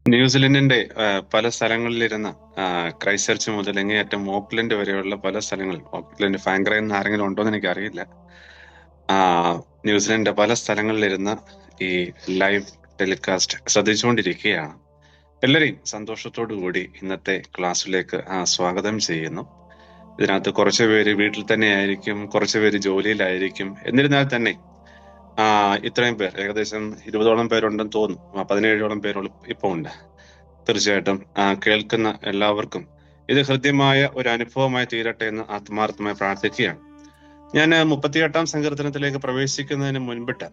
ന്യൂസിലൻഡിന്റെ പല സ്ഥലങ്ങളിലിരുന്ന് Christ church മുതൽ അങ്ങേയറ്റം ഓക്ലൻഡ് വരെയുള്ള പല സ്ഥലങ്ങളിൽ, ഓക്ലൻഡ് ഫാങ്ക്രയിൽ നിന്ന് ആരെങ്കിലും ഉണ്ടോ എന്ന് എനിക്കറിയില്ല. ആ, ന്യൂസിലൻഡിന്റെ പല സ്ഥലങ്ങളിലിരുന്ന് ഈ ലൈവ് ടെലികാസ്റ്റ് ശ്രദ്ധിച്ചുകൊണ്ടിരിക്കുകയാണ്. എല്ലാവരെയും സന്തോഷത്തോടു കൂടി ഇന്നത്തെ ക്ലാസ്സിലേക്ക് സ്വാഗതം ചെയ്യുന്നു. ഇതിനകത്ത് കുറച്ച് പേര് വീട്ടിൽ തന്നെ ആയിരിക്കും, കുറച്ച് പേര് ജോലിയിലായിരിക്കും. എന്നിരുന്നാൽ തന്നെ ഇത്രയും പേർ, ഏകദേശം 20ഓളം പേരുണ്ടെന്ന് തോന്നുന്നു, 17ഓളം പേരോളം ഇപ്പൊ ഉണ്ട്. തീർച്ചയായിട്ടും കേൾക്കുന്ന എല്ലാവർക്കും ഇത് ഹൃദ്യമായ ഒരു അനുഭവമായി തീരട്ടെ എന്ന് ആത്മാർത്ഥമായി പ്രാർത്ഥിക്കുകയാണ്. ഞാൻ 38-ാം സങ്കീർത്തനത്തിലേക്ക് പ്രവേശിക്കുന്നതിന് മുൻപിട്ട്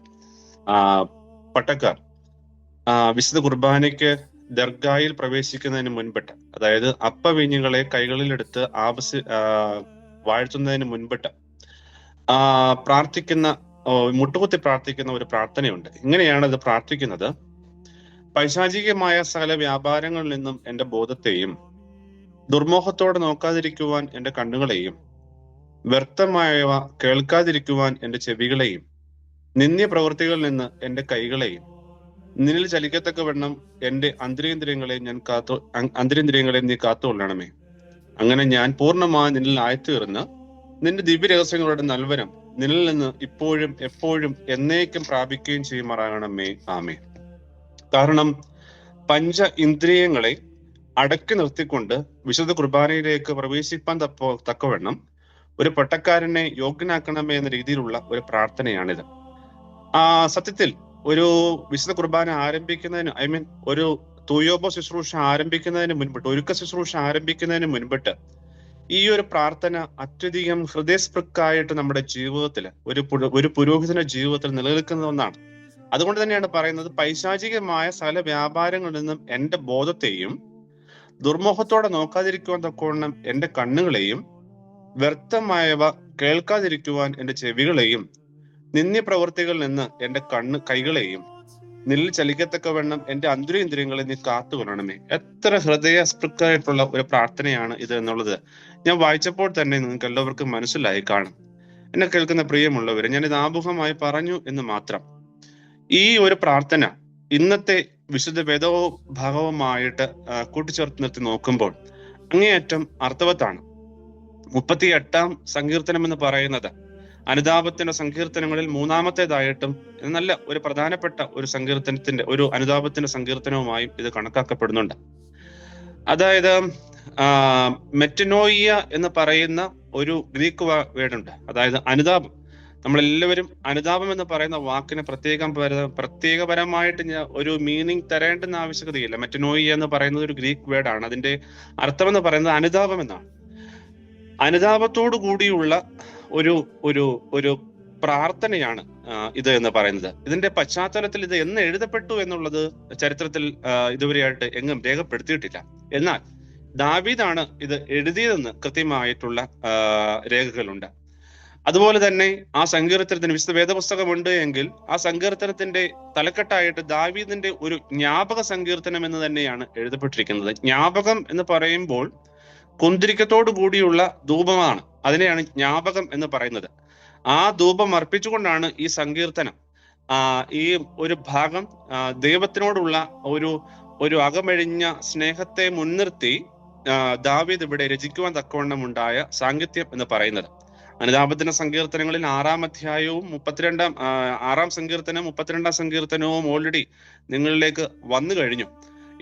പട്ടക്കാർ വിശുദ്ധ കുർബാനയ്ക്ക് ദർഗായിൽ പ്രവേശിക്കുന്നതിന് മുൻപിട്ട്, അതായത് അപ്പവീഞ്ഞുകളെ കൈകളിലെടുത്ത് വാഴ്ത്തുന്നതിന് മുൻപിട്ട് പ്രാർത്ഥിക്കുന്ന, മുട്ടുകുത്തി പ്രാർത്ഥിക്കുന്ന ഒരു പ്രാർത്ഥനയുണ്ട്. ഇങ്ങനെയാണ് ഇത് പ്രാർത്ഥിക്കുന്നത്: പൈശാചികമായ സകല വ്യാപാരങ്ങളിൽ നിന്നും എന്റെ ബോധത്തെയും, ദുർമോഹത്തോടെ നോക്കാതിരിക്കുവാൻ എന്റെ കണ്ണുകളെയും, വ്യർത്ഥമായവ കേൾക്കാതിരിക്കുവാൻ എന്റെ ചെവികളെയും, നിന്ദ്യ പ്രവൃത്തികളിൽ നിന്ന് എന്റെ കൈകളെയും, നിന്നിൽ ചലിക്കത്തക്കവണ്ണം എന്റെ അന്തരേന്ദ്രിയങ്ങളെ നീ കാത്തുകൊള്ളണമേ. അങ്ങനെ ഞാൻ പൂർണ്ണമായി നിന്നിൽ ആയിത്തീർന്ന് നിന്റെ ദിവ്യരഹസ്യങ്ങളുടെ നൽവരം നിന്നിൽ നിന്ന് ഇപ്പോഴും എപ്പോഴും എന്നേക്കും പ്രാപിക്കുകയും ചെയ്യുമാറാകണമേ. ആമേ. കാരണം പഞ്ച ഇന്ദ്രിയങ്ങളെ അടക്കി നിർത്തിക്കൊണ്ട് വിശുദ്ധ കുർബാനയിലേക്ക് പ്രവേശിപ്പാൻ തക്കവണ്ണം ഒരു പട്ടക്കാരനെ യോഗ്യനാക്കണമേ എന്ന രീതിയിലുള്ള ഒരു പ്രാർത്ഥനയാണിത്. സത്യത്തിൽ ഒരു വിശുദ്ധ കുർബാന ആരംഭിക്കുന്നതിന്, ഒരു തൂയോബോ ശുശ്രൂഷ ആരംഭിക്കുന്നതിന് മുൻപിട്ട്, ഒരുക്ക ശുശ്രൂഷ ആരംഭിക്കുന്നതിന് മുൻപിട്ട് ഈ ഒരു പ്രാർത്ഥന അത്യധികം ഹൃദയസ്പൃക്കായിട്ട് നമ്മുടെ ജീവിതത്തിൽ, ഒരു പുരോഹിതന്റെ ജീവിതത്തിൽ നിലനിൽക്കുന്ന ഒന്നാണ്. അതുകൊണ്ട് തന്നെയാണ് പറയുന്നത്, പൈശാചികമായ സകല വ്യാപാരങ്ങളിൽ നിന്നും എന്റെ ബോധത്തെയും, ദുർമോഹത്തോടെ നോക്കാതിരിക്കുവാൻ തക്കവണ്ണം എന്റെ കണ്ണുകളെയും, വ്യർത്ഥമായവ കേൾക്കാതിരിക്കുവാൻ എന്റെ ചെവികളെയും, നിന്ദ്യ പ്രവൃത്തികളിൽ നിന്ന് എന്റെ കൈകളെയും, നിന്നിൽ ചലിക്കത്തക്കവണ്ണം എന്റെ അന്തരേന്ദ്രിയങ്ങളെ നീ കാത്തുകൊള്ളണമേ. എത്ര ഹൃദയസ്പൃക്കായിട്ടുള്ള ഒരു പ്രാർത്ഥനയാണ് ഇത് എന്നുള്ളത് ഞാൻ വായിച്ചപ്പോൾ തന്നെ നിങ്ങൾക്ക് എല്ലാവർക്കും മനസ്സിലായി കാണും. എന്നെ കേൾക്കുന്ന പ്രിയമുള്ളവരെ, ഞാനിത് ആമുഖമായി പറഞ്ഞു എന്ന് മാത്രം. ഈ ഒരു പ്രാർത്ഥന ഇന്നത്തെ വിശുദ്ധ വേദഭാഗവുമായിട്ട് കൂട്ടിച്ചേർത്ത് നിർത്തി നോക്കുമ്പോൾ അങ്ങേയറ്റം അർത്ഥവത്താണ്. 38-ാം സങ്കീർത്തനം എന്ന് പറയുന്നത് അനുതാപത്തിന്റെ സങ്കീർത്തനങ്ങളിൽ മൂന്നാമത്തേതായിട്ടും നല്ല ഒരു പ്രധാനപ്പെട്ട ഒരു സങ്കീർത്തനത്തിന്റെ, ഒരു അനുതാപത്തിന്റെ സങ്കീർത്തനവുമായും ഇത് കണക്കാക്കപ്പെടുന്നുണ്ട്. അതായത് മെറ്റനോയിയ എന്ന് പറയുന്ന ഒരു ഗ്രീക്ക് വേർഡുണ്ട്, അതായത് അനുതാപം. നമ്മളെല്ലാവരും അനുതാപം എന്ന് പറയുന്ന വാക്കിന് പ്രത്യേകപരമായിട്ട് ഒരു മീനിങ് തരേണ്ടുന്ന ആവശ്യകതയില്ല. മെറ്റനോയിയ എന്ന് പറയുന്നത് ഒരു ഗ്രീക്ക് വേർഡാണ്. അതിന്റെ അർത്ഥം എന്ന് പറയുന്നത് അനുതാപം എന്നാണ്. അനുതാപത്തോടു കൂടിയുള്ള ഒരു ഒരു ഒരു പ്രാർത്ഥനയാണ് ഇത് എന്ന് പറയുന്നത്. ഇതിന്റെ പശ്ചാത്തലത്തിൽ ഇത് എന്ന് എഴുതപ്പെട്ടു എന്നുള്ളത് ചരിത്രത്തിൽ ഇതുവരെയായിട്ട് എങ്ങും രേഖപ്പെടുത്തിയിട്ടില്ല. എന്നാൽ ദാവീദാണ് ഇത് എഴുതിയതെന്ന് കൃത്യമായിട്ടുള്ള രേഖകളുണ്ട്. അതുപോലെ തന്നെ ആ സങ്കീർത്തനത്തിന് വിശുദ്ധ വേദപുസ്തകമുണ്ട് എങ്കിൽ ആ സങ്കീർത്തനത്തിന്റെ തലക്കെട്ടായിട്ട് ദാവീദിന്റെ ഒരു ജ്ഞാപക സങ്കീർത്തനം എന്ന് തന്നെയാണ് എഴുതപ്പെട്ടിരിക്കുന്നത്. ജ്ഞാപകം എന്ന് പറയുമ്പോൾ കുന്തിരിക്കത്തോടു കൂടിയുള്ള ധൂപമാണ്, അതിനെയാണ് ജ്ഞാപകം എന്ന് പറയുന്നത്. ആ ധൂപം അർപ്പിച്ചുകൊണ്ടാണ് ഈ സങ്കീർത്തനം, ഈ ഒരു ഭാഗം ദൈവത്തിനോടുള്ള ഒരു അകമഴിഞ്ഞ സ്നേഹത്തെ മുൻനിർത്തി ദാവീദ് ഇവിടെ രചിക്കുവാൻ തക്കവണ്ണം ഉണ്ടായ സാങ്കത്യം എന്ന് പറയുന്നത്. അനുതാപത്തിന്റെ സങ്കീർത്തനങ്ങളിൽ 6-ാം അധ്യായവും 6-ാം സങ്കീർത്തനവും 32-ാം സങ്കീർത്തനവും ഓൾറെഡി നിങ്ങളിലേക്ക് വന്നു കഴിഞ്ഞു.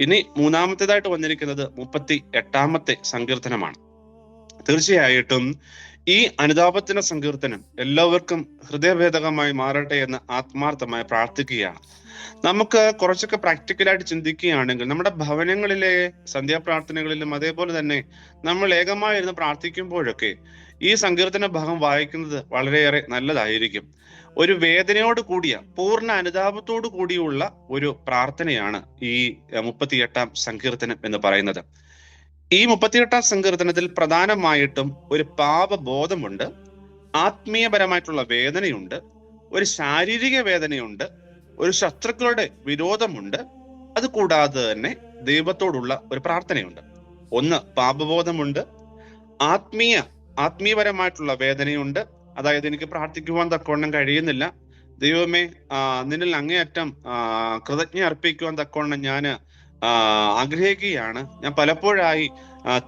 ഇനി മൂന്നാമത്തേതായിട്ട് വന്നിരിക്കുന്നത് 38-ാമത്തെ സങ്കീർത്തനമാണ്. തീർച്ചയായിട്ടും ഈ അനുതാപത്തിന്റെ സങ്കീർത്തനം എല്ലാവർക്കും ഹൃദയഭേദകമായി മാറട്ടെ എന്ന് ആത്മാർത്ഥമായി പ്രാർത്ഥിക്കുകയാണ്. നമുക്ക് കുറച്ചൊക്കെ പ്രാക്ടിക്കലായിട്ട് ചിന്തിക്കുകയാണെങ്കിൽ നമ്മുടെ ഭവനങ്ങളിലെ സന്ധ്യാപ്രാർത്ഥനകളിലും അതേപോലെ തന്നെ നമ്മൾ ഏകമായിരുന്ന് പ്രാർത്ഥിക്കുമ്പോഴൊക്കെ ഈ സങ്കീർത്തന ഭാഗം വായിക്കുന്നത് വളരെയേറെ നല്ലതായിരിക്കും. ഒരു വേദനയോട് കൂടിയ, പൂർണ്ണ അനുതാപത്തോടു കൂടിയുള്ള ഒരു പ്രാർത്ഥനയാണ് ഈ 38-ാം സങ്കീർത്തനം എന്ന് പറയുന്നത്. ഈ 38-ാം സങ്കീർത്തനത്തിൽ പ്രധാനമായിട്ടും ഒരു പാപബോധമുണ്ട്, ആത്മീയപരമായിട്ടുള്ള വേദനയുണ്ട്, ഒരു ശാരീരിക വേദനയുണ്ട്, ഒരു ശത്രുക്കളുടെ വിരോധമുണ്ട്, അതുകൂടാതെ തന്നെ ദൈവത്തോടുള്ള ഒരു പ്രാർത്ഥനയുണ്ട്. ഒന്ന് പാപബോധമുണ്ട്, ആത്മീയപരമായിട്ടുള്ള വേദനയുണ്ട്. അതായത് എനിക്ക് പ്രാർത്ഥിക്കുവാൻ തക്കവണ്ണം കഴിയുന്നില്ല, ദൈവമേ നിന്നിൽ അങ്ങേയറ്റം കൃതജ്ഞ അർപ്പിക്കുവാൻ തക്കവണ്ണം ഞാൻ ആഗ്രഹിക്കുകയാണ്. ഞാൻ പലപ്പോഴായി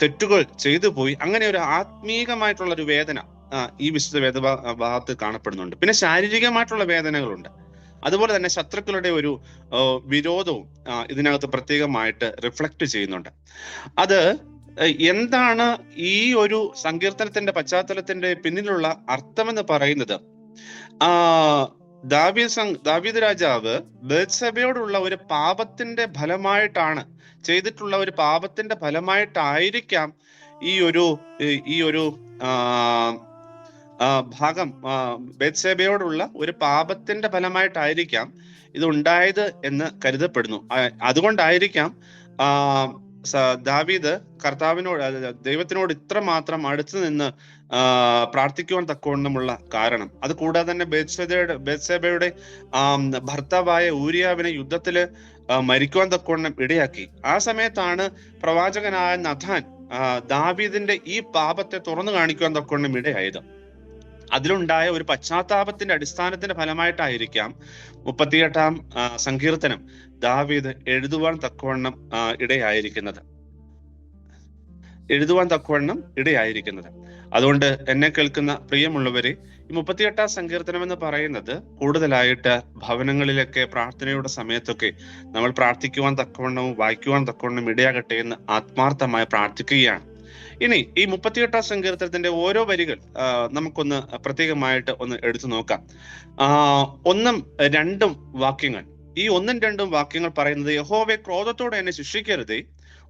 തെറ്റുകൾ ചെയ്തു പോയി. അങ്ങനെ ഒരു ആത്മീകമായിട്ടുള്ള ഒരു വേദന ഈ വിശുദ്ധ ഭാഗത്ത് കാണപ്പെടുന്നുണ്ട്. പിന്നെ ശാരീരികമായിട്ടുള്ള വേദനകളുണ്ട്. അതുപോലെ തന്നെ ശത്രുക്കളുടെ ഒരു വിരോധവും ഇതിനകത്ത് പ്രത്യേകമായിട്ട് റിഫ്ലക്ട് ചെയ്യുന്നുണ്ട്. അത് എന്താണ് ഈ ഒരു സങ്കീർത്തനത്തിന്റെ പശ്ചാത്തലത്തിന്റെ പിന്നിലുള്ള അർത്ഥമെന്ന് പറയുന്നത്, ദാവീദ് രാജാവ് ബത്ശേബയോടുള്ള ഒരു പാപത്തിന്റെ ഫലമായിട്ടാണ്, ചെയ്തിട്ടുള്ള ഒരു പാപത്തിന്റെ ഫലമായിട്ടായിരിക്കാം ഈ ഒരു ഭാഗം, ബത്ശേബയോടുള്ള ഒരു പാപത്തിന്റെ ഫലമായിട്ടായിരിക്കാം ഇത് ഉണ്ടായത് എന്ന് കരുതപ്പെടുന്നു. അതുകൊണ്ടായിരിക്കാം ദാവീദ് ദൈവത്തിനോട് ഇത്രമാത്രം അടുത്തു നിന്ന് പ്രാർത്ഥിക്കുവാൻ തക്കവണ്ണമുള്ള കാരണം. അത് കൂടാതെ തന്നെ ബത്ശേബയുടെ ഭർത്താവായ ഊരിയാവിനെ യുദ്ധത്തില് മരിക്കുവാൻ തക്കവണ്ണം ഇടയാക്കി. ആ സമയത്താണ് പ്രവാചകനായ നഥാൻ ദാവീദിന്റെ ഈ പാപത്തെ തുറന്നു കാണിക്കുവാൻ തക്കവണ്ണം ഇടയായത്. അതിലുണ്ടായ ഒരു പശ്ചാത്താപത്തിന്റെ അടിസ്ഥാനത്തിന്റെ ഫലമായിട്ടായിരിക്കാം 38-ാം സങ്കീർത്തനം ദാവീദ് എഴുതുവാൻ തക്കവണ്ണം ഇടയായിരിക്കുന്നത്. അതുകൊണ്ട് എന്നെ കേൾക്കുന്ന പ്രിയമുള്ളവരെ, ഈ 38-ാം സങ്കീർത്തനം എന്ന് പറയുന്നത് കൂടുതലായിട്ട് ഭവനങ്ങളിലൊക്കെ പ്രാർത്ഥനയുടെ സമയത്തൊക്കെ നമ്മൾ പ്രാർത്ഥിക്കുവാൻ തക്കവണ്ണവും വായിക്കുവാൻ തക്കവണ്ണം ഇടയാകട്ടെ എന്ന് ആത്മാർത്ഥമായി പ്രാർത്ഥിക്കുകയാണ്. ഇനി ഈ 38-ാം സങ്കീർത്തനത്തിന്റെ ഓരോ വരികൾ നമുക്കൊന്ന് പ്രത്യേകമായിട്ട് ഒന്ന് എടുത്തു നോക്കാം. 1ഉം 2ഉം വാക്യങ്ങൾ, ഈ 1ഉം 2ഉം വാക്യങ്ങൾ പറയുന്നത്, യഹോവേ ക്രോധത്തോടെ എന്നെ ശിക്ഷിക്കരുതേ,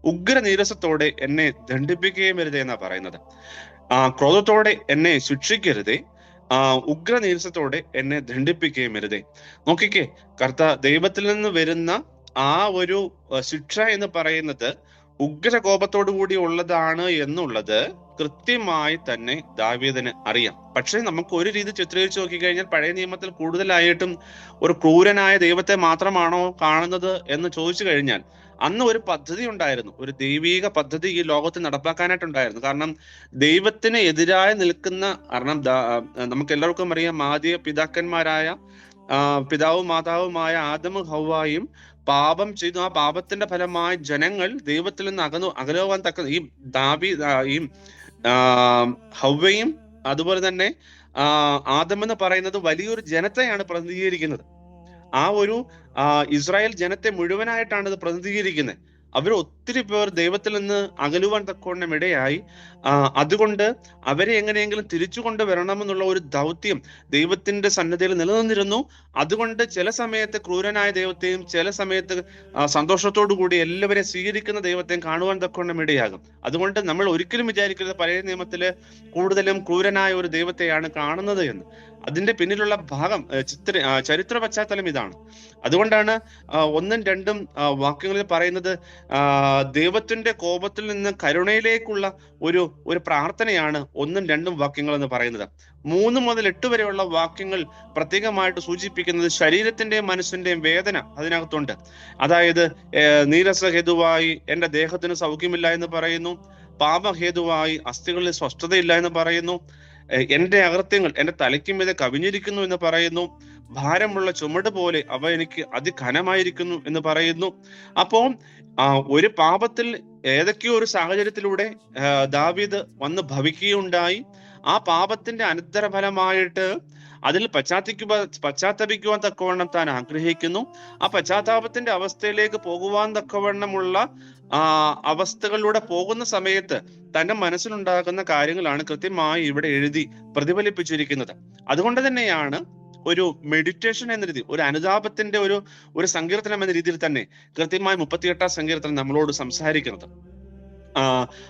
ഉഗ്ര നീരസത്തോടെ എന്നെ ദണ്ഡിപ്പിക്കുകയും വരുതേ എന്നാ പറയുന്നത്. ക്രോധത്തോടെ എന്നെ ശിക്ഷിക്കരുതേ, ഉഗ്ര നീരസത്തോടെ എന്നെ ദണ്ഡിപ്പിക്കുകയും വരുതേ. നോക്കിക്കേ, ദൈവത്തിൽ നിന്ന് വരുന്ന ആ ഒരു ശിക്ഷ എന്ന് പറയുന്നത് ഉഗ്രകോപത്തോടു കൂടി ഉള്ളതാണ് എന്നുള്ളത് കൃത്യമായി തന്നെ ദാവീദിന് അറിയാം. പക്ഷെ നമുക്ക് ഒരു രീതി ചിത്രീകരിച്ച് നോക്കിക്കഴിഞ്ഞാൽ പഴയ നിയമത്തിൽ കൂടുതലായിട്ടും ഒരു ക്രൂരനായ ദൈവത്തെ മാത്രമാണോ കാണുന്നത് എന്ന് ചോദിച്ചു കഴിഞ്ഞാൽ അന്ന് ഒരു പദ്ധതി ഉണ്ടായിരുന്നു, ഒരു ദൈവീക പദ്ധതി ഈ ലോകത്ത് നടപ്പാക്കാനായിട്ടുണ്ടായിരുന്നു. കാരണം ദൈവത്തിന് എതിരായി നിൽക്കുന്ന, കാരണം നമുക്ക് എല്ലാവർക്കും അറിയാം, ആദ്യ പിതാക്കന്മാരായ പിതാവും മാതാവുമായ ആദമും ഹവ്വായും പാപം ചെയ്തു. ആ പാപത്തിന്റെ ഫലമായി ജനങ്ങൾ ദൈവത്തിൽ നിന്ന് അകലുവാൻ തക്ക ഈ ഹവ്വയും അതുപോലെ തന്നെ ആദം എന്ന് പറയുന്നത് വലിയൊരു ജനത്തെയാണ് പ്രതിനിധീകരിക്കുന്നത്. ആ ഒരു ഇസ്രായേൽ ജനത്തെ മുഴുവനായിട്ടാണ് ഇത് പ്രതിനിധീകരിക്കുന്നത്. അവർ ഒത്തിരി പേർ ദൈവത്തിൽ നിന്ന് അകലുവാൻ തക്കവണ്ണം ഇടയായി. അതുകൊണ്ട് അവരെ എങ്ങനെയെങ്കിലും തിരിച്ചു കൊണ്ടുവരണമെന്നുള്ള ഒരു ദൗത്യം ദൈവത്തിന്റെ സന്നദ്ധയിൽ നിലനിന്നിരുന്നു. അതുകൊണ്ട് ചില സമയത്ത് ക്രൂരനായ ദൈവത്തെയും ചില സമയത്ത് സന്തോഷത്തോടു കൂടി എല്ലാവരെയും സ്വീകരിക്കുന്ന ദൈവത്തെയും കാണുവാൻ തക്കവണ്ണം ഇടയാകും. അതുകൊണ്ട് നമ്മൾ ഒരിക്കലും വിചാരിക്കരുത് പഴയ നിയമത്തില് കൂടുതലും ക്രൂരനായ ഒരു ദൈവത്തെയാണ് കാണുന്നത് എന്ന്. അതിന്റെ പിന്നിലുള്ള ഭാഗം ചരിത്ര പശ്ചാത്തലം ഇതാണ്. അതുകൊണ്ടാണ് 1ഉം 2ഉം വാക്യങ്ങളിൽ പറയുന്നത് ദൈവത്തിന്റെ കോപത്തിൽ നിന്ന് കരുണയിലേക്കുള്ള ഒരു പ്രാർത്ഥനയാണ് 1ഉം 2ഉം വാക്യങ്ങൾ എന്ന് പറയുന്നത്. 3 മുതൽ 8 വരെയുള്ള വാക്യങ്ങൾ പ്രത്യേകമായിട്ട് സൂചിപ്പിക്കുന്നത് ശരീരത്തിന്റെയും മനസ്സിന്റെയും വേദന അതിനകത്തുണ്ട്. അതായത് നീരസഹേതുവായി എന്റെ ദേഹത്തിന് സൗഖ്യമില്ല എന്ന് പറയുന്നു, പാപഹേതുവായി അസ്ഥികളിൽ സ്വസ്ഥതയില്ല എന്ന് പറയുന്നു, എന്റെ അകൃത്യങ്ങൾ എന്റെ തലയ്ക്ക് മീതെ കവിഞ്ഞിരിക്കുന്നു എന്ന് പറയുന്നു, ഭാരമുള്ള ചുമട് പോലെ അവ എനിക്ക് അതിഘനമായിരിക്കുന്നു എന്ന് പറയുന്നു. അപ്പോൾ ഒരു പാപത്തിൽ ഏതൊക്കെയോ ഒരു സാഹചര്യത്തിലൂടെ ദാവീദ് വന്ന് ഭവിക്കുകയുണ്ടായി. ആ പാപത്തിന്റെ അനന്തരഫലമായിട്ട് അതിൽ പശ്ചാത്തപിക്കുവാൻ തക്കവണ്ണം താൻ ആഗ്രഹിക്കുന്നു. ആ പശ്ചാത്താപത്തിന്റെ അവസ്ഥയിലേക്ക് പോകുവാൻ തക്കവണ്ണമുള്ള അവസ്ഥകളിലൂടെ പോകുന്ന സമയത്ത് തന്റെ മനസ്സിലുണ്ടാകുന്ന കാര്യങ്ങളാണ് കൃത്യമായി ഇവിടെ എഴുതി പ്രതിഫലിപ്പിച്ചിരിക്കുന്നത്. അതുകൊണ്ട് തന്നെയാണ് ഒരു മെഡിറ്റേഷൻ എന്ന രീതി, ഒരു അനുതാപത്തിന്റെ ഒരു സങ്കീർത്തനം എന്ന രീതിയിൽ തന്നെ കൃത്യമായി 38-ാം സങ്കീർത്തനം നമ്മളോട് സംസാരിക്കുന്നത്.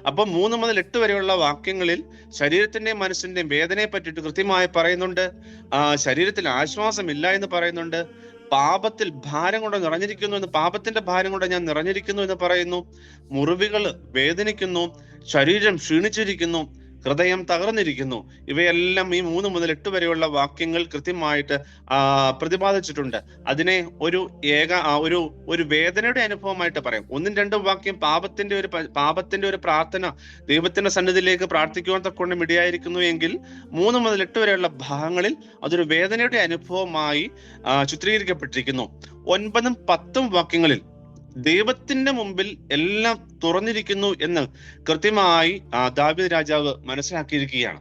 അപ്പൊ 3 മുതൽ 8 വരെയുള്ള വാക്യങ്ങളിൽ ശരീരത്തിന്റെയും മനസ്സിന്റെയും വേദനയെ പറ്റിയിട്ട് കൃത്യമായി പറയുന്നുണ്ട്. ശരീരത്തിൽ ആശ്വാസമില്ല എന്ന് പറയുന്നുണ്ട്. പാപത്തിൽ ഭാരം കൊണ്ട് നിറഞ്ഞിരിക്കുന്നു എന്ന്, പാപത്തിന്റെ ഭാരം കൊണ്ട് ഞാൻ നിറഞ്ഞിരിക്കുന്നു എന്ന് പറയുന്നു. മുറിവുകൾ വേദനിക്കുന്നു, ശരീരം ക്ഷീണിച്ചിരിക്കുന്നു, ഹൃദയം തകർന്നിരിക്കുന്നു. ഇവയെല്ലാം ഈ 3 മുതൽ 8 വരെയുള്ള വാക്യങ്ങൾ കൃത്യമായിട്ട് പ്രതിപാദിച്ചിട്ടുണ്ട്. അതിനെ ഒരു വേദനയുടെ അനുഭവമായിട്ട് പറയാം. 1ഉം 2ഉം വാക്യം പാപത്തിന്റെ ഒരു പ്രാർത്ഥന ദൈവത്തിന്റെ സന്നിധിയിലേക്ക് പ്രാർത്ഥിക്കുവാൻ തക്കൊണ്ട് ഇടയായിരിക്കുന്നു എങ്കിൽ 3 മുതൽ 8 വരെയുള്ള ഭാഗങ്ങളിൽ അതൊരു വേദനയുടെ അനുഭവമായി ചിത്രീകരിക്കപ്പെട്ടിരിക്കുന്നു. 9ഉം 10ഉം വാക്യങ്ങളിൽ ദൈവത്തിന്റെ മുമ്പിൽ എല്ലാം തുറന്നിരിക്കുന്നു എന്ന് കൃത്യമായി ദാവീദ് രാജാവ് മനസ്സിലാക്കിയിരിക്കുകയാണ്.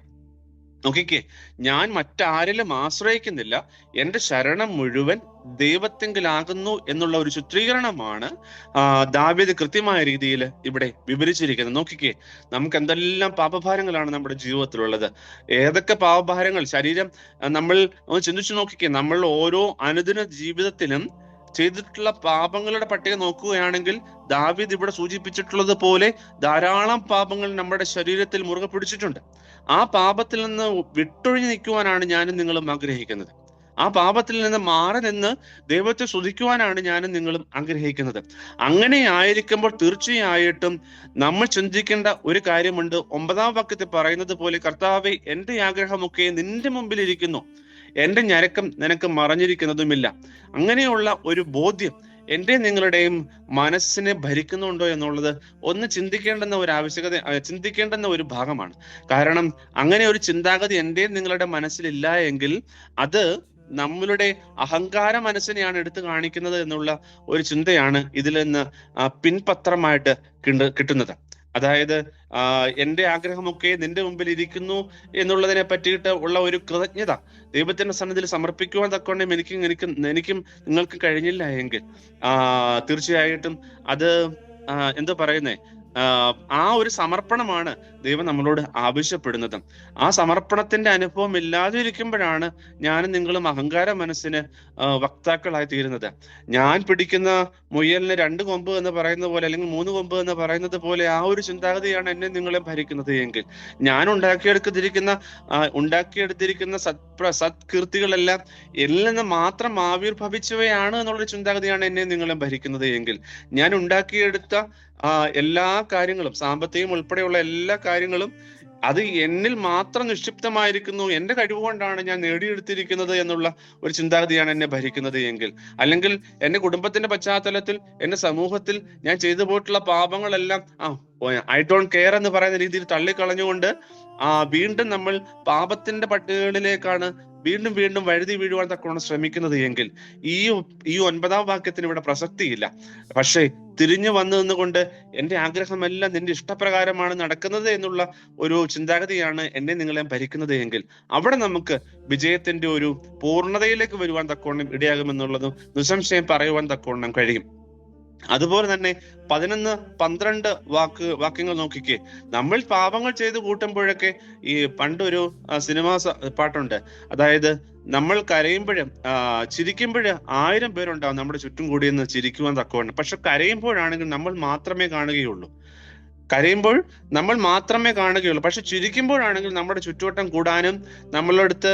നോക്കിക്കേ, ഞാൻ മറ്റാരിലും ആശ്രയിക്കുന്നില്ല, എന്റെ ശരണം മുഴുവൻ ദൈവത്തെങ്കിലാകുന്നു എന്നുള്ള ഒരു ചിത്രീകരണമാണ് ദാവീദ് കൃത്യമായ രീതിയിൽ ഇവിടെ വിവരിച്ചിരിക്കുന്നത്. നോക്കിക്കേ, നമുക്ക് എന്തെല്ലാം പാപഭാരങ്ങളാണ് നമ്മുടെ ജീവിതത്തിലുള്ളത്. ഏതൊക്കെ പാപഭാരങ്ങൾ ശരീരം നമ്മൾ ഒന്ന് ചിന്തിച്ചു നോക്കിക്കേ. നമ്മൾ ഓരോ അനുദിന ജീവിതത്തിലും ചെയ്തിട്ടുള്ള പാപങ്ങളുടെ പട്ടിക നോക്കുകയാണെങ്കിൽ ദാവീദ് ഇവിടെ സൂചിപ്പിച്ചിട്ടുള്ളത് പോലെ ധാരാളം പാപങ്ങൾ നമ്മുടെ ശരീരത്തിൽ മുറുകെ പിടിച്ചിട്ടുണ്ട്. ആ പാപത്തിൽ നിന്ന് വിട്ടൊഴിഞ്ഞു നിൽക്കുവാനാണ് ഞാനും നിങ്ങളും ആഗ്രഹിക്കുന്നത്. ആ പാപത്തിൽ നിന്ന് മാറി നിന്ന് ദൈവത്തെ സ്തുതിക്കുവാനാണ് ഞാനും നിങ്ങളും ആഗ്രഹിക്കുന്നത്. അങ്ങനെ ആയിരിക്കുമ്പോൾ തീർച്ചയായിട്ടും നമ്മൾ ചിന്തിക്കേണ്ട ഒരു കാര്യമുണ്ട്. 9-ാം വാക്യത്തിൽ പറയുന്നത് പോലെ, കർത്താവേ, എന്റെ ആഗ്രഹമൊക്കെ നിന്റെ മുമ്പിൽ ഇരിക്കുന്നു, എന്റെ ഞരക്കം നിനക്ക് മറഞ്ഞിരിക്കുന്നതുമില്ല. അങ്ങനെയുള്ള ഒരു ബോധ്യം എന്റെ നിങ്ങളുടെയും മനസ്സിനെ ഭരിക്കുന്നുണ്ടോ എന്നുള്ളത് ഒന്ന് ചിന്തിക്കേണ്ടുന്ന ഒരു ആവശ്യകത, ചിന്തിക്കേണ്ടുന്ന ഒരു ഭാഗമാണ്. കാരണം അങ്ങനെ ഒരു ചിന്താഗതി എന്റെയും നിങ്ങളുടെ മനസ്സിലില്ല എങ്കിൽ അത് നമ്മളുടെ അഹങ്കാര മനസ്സിനെയാണ് എടുത്തു കാണിക്കുന്നത് എന്നുള്ള ഒരു ചിന്തയാണ് ഇതിൽ നിന്ന് പിൻപത്രമായിട്ട് കിട്ടുന്നത്. അതായത് എന്റെ ആഗ്രഹമൊക്കെ നിന്റെ മുമ്പിൽ ഇരിക്കുന്നു എന്നുള്ളതിനെ പറ്റിയിട്ട് ഉള്ള ഒരു കൃതജ്ഞത ദൈവത്തിന്റെ സന്നിധിയിൽ സമർപ്പിക്കുവാൻ തക്കോണം എനിക്കും നിങ്ങൾക്ക് കഴിഞ്ഞില്ല എങ്കിൽ തീർച്ചയായിട്ടും അത് എന്താ പറയുന്നേ, ആ ഒരു സമർപ്പണമാണ് ദൈവം നമ്മളോട് ആവശ്യപ്പെടുന്നത്. ആ സമർപ്പണത്തിന്റെ അനുഭവം ഇല്ലാതിരിക്കുമ്പോഴാണ് ഞാനും നിങ്ങളും അഹങ്കാര മനസ്സിന് വക്താക്കളായി തീരുന്നത്. ഞാൻ പിടിക്കുന്ന മുയലിന് 2 കൊമ്പ് എന്ന് പറയുന്ന പോലെ, അല്ലെങ്കിൽ 3 കൊമ്പ് എന്ന് പറയുന്നത് പോലെ ആ ഒരു ചിന്താഗതിയാണ് എന്നെ നിങ്ങളെ ഭരിക്കുന്നത് എങ്കിൽ, ഞാൻ ഉണ്ടാക്കിയെടുത്തിരിക്കുന്ന സത്കീർത്തികളെല്ലാം എന്നിൽ നിന്ന് മാത്രം ആവിർഭവിച്ചവയാണ് എന്നുള്ളൊരു ചിന്താഗതിയാണ് എന്നെ നിങ്ങളെ ഭരിക്കുന്നത് എങ്കിൽ, ഞാൻ ഉണ്ടാക്കിയെടുത്ത എല്ലാ കാര്യങ്ങളും, സാമ്പത്തികം ഉൾപ്പെടെയുള്ള എല്ലാ കാര്യങ്ങളും അത് എന്നിൽ മാത്രം നിക്ഷിപ്തമായിരിക്കുന്നു, എന്റെ കഴിവുകൊണ്ടാണ് ഞാൻ നേടിയെടുത്തിരിക്കുന്നത് എന്നുള്ള ഒരു ചിന്താഗതിയാണ് എന്നെ ഭരിക്കുന്നത് എങ്കിൽ, അല്ലെങ്കിൽ എന്റെ കുടുംബത്തിന്റെ പശ്ചാത്തലത്തിൽ, എന്റെ സമൂഹത്തിൽ ഞാൻ ചെയ്തു പോയിട്ടുള്ള പാപങ്ങളെല്ലാം ഐ ഡോണ്ട് കെയർ എന്ന് പറയുന്ന രീതിയിൽ തള്ളിക്കളഞ്ഞുകൊണ്ട് വീണ്ടും നമ്മൾ പാപത്തിന്റെ പട്ടികകളിലേക്കാണ് വീണ്ടും വീണ്ടും വഴുതി വീഴുവാൻ തക്കവണ്ണം ശ്രമിക്കുന്നത് എങ്കിൽ ഈ 9-ാം വാക്യത്തിന് ഇവിടെ പ്രസക്തിയില്ല. പക്ഷേ തിരിഞ്ഞു വന്നു നിന്നുകൊണ്ട് എന്റെ ആഗ്രഹമെല്ലാം നിന്റെ ഇഷ്ടപ്രകാരമാണ് നടക്കുന്നത് എന്നുള്ള ഒരു ചിന്താഗതിയാണ് എന്നെ നിങ്ങളെ ഭരിക്കുന്നത് എങ്കിൽ, അവിടെ നമുക്ക് വിജയത്തിന്റെ ഒരു പൂർണ്ണതയിലേക്ക് വരുവാൻ തക്കവണ്ണം ഇടയാകുമെന്നുള്ളതും നിസ്സംശയം പറയുവാൻ തക്കവണ്ണം കഴിയും. അതുപോലെ തന്നെ 11-12 വാക്യങ്ങൾ നോക്കിക്കേ. നമ്മൾ പാപങ്ങൾ ചെയ്ത് കൂട്ടുമ്പോഴൊക്കെ, ഈ പണ്ടൊരു സിനിമാ പാട്ടുണ്ട്, അതായത് നമ്മൾ കരയുമ്പോഴും ചിരിക്കുമ്പോഴ് 1000 പേരുണ്ടാവും നമ്മുടെ ചുറ്റും കൂടി എന്ന് ചിരിക്കുവാൻ തക്കവണ്ണം. പക്ഷെ കരയുമ്പോഴാണെങ്കിൽ നമ്മൾ മാത്രമേ കാണുകയുള്ളൂ. പക്ഷെ ചിരിക്കുമ്പോഴാണെങ്കിൽ നമ്മുടെ ചുറ്റുവട്ടം കൂടാനും നമ്മളടുത്ത്